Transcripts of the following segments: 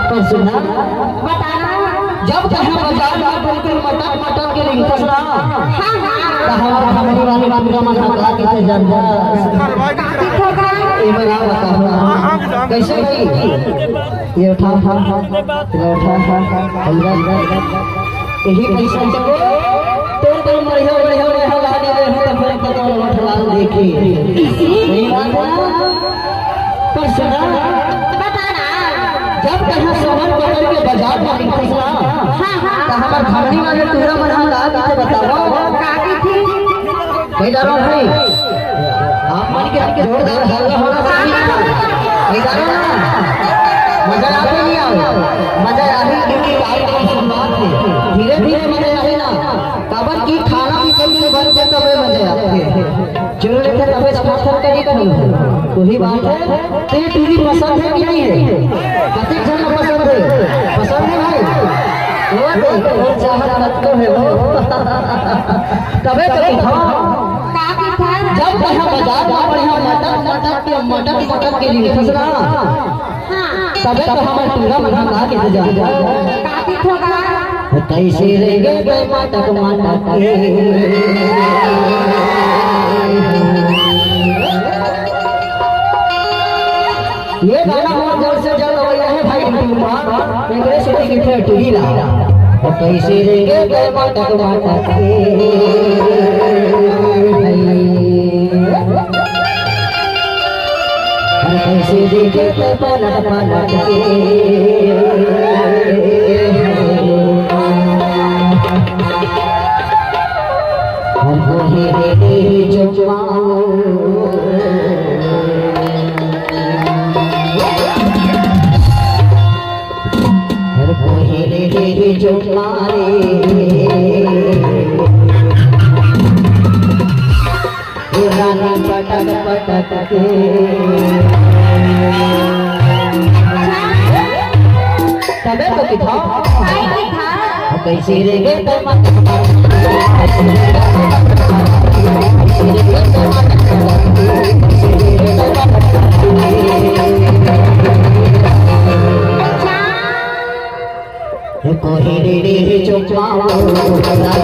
तो सुना बताना जब कहीं बाजार में बिल्कुल मटक मटक के नहीं फसना कहां हमारी वाली बात का मन हटा के से जान जा ये बना बता कैसे भाई ये उठा यही पैसा चलो तोड़ तोड़ मरियो मरियो मरियो लाने दे हम तो फिर पता उठला देखे नहीं बात पर सुना बताना जब कहां सोहर पकड़ के बाजार में निकलना तो हमार खानी वाले तुहरा मना ला के बताओ काकी थी कहीं डरो भाई आप मन के जोरदार हल्ला होना चाहिए डरो ना मजा आते नहीं आओ मजा आही क्योंकि आई संवाद में धीरे धीरे मजा आए ना काबर की खाना भी कम से भर के तबे मजा आते चलो लेते तबे समर्थन करी करूं वही बात है तेरी टीवी पसंद है कि नहीं है कति जन को पसंद है भाई वो चाहत मत तो है वो तबे तो दिखाओ जब कहां बाजार में बढ़िया मटक के लिए फसना तबे तो हमारे पूरा मन ला के जा काकी ठोका कैसे रहेंगे बे मटक ये गाना बहुत जोर से चल रहा है भाई इंग्लिश में कितने टीवी ला कैसे रहेंगे बे मटक कैसे देखे तो पलट हमको ही जो जो मारे रानी पटक पटक के तबे तो दिखाओ कैसे रहेंगे कोई रे चुपाओ रे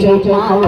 चुपाओ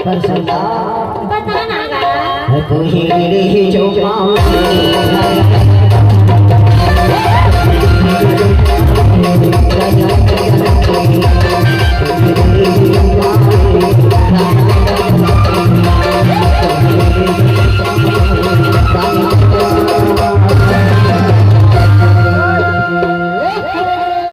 पर सदा बताना गा तू ही रही जो पाऊं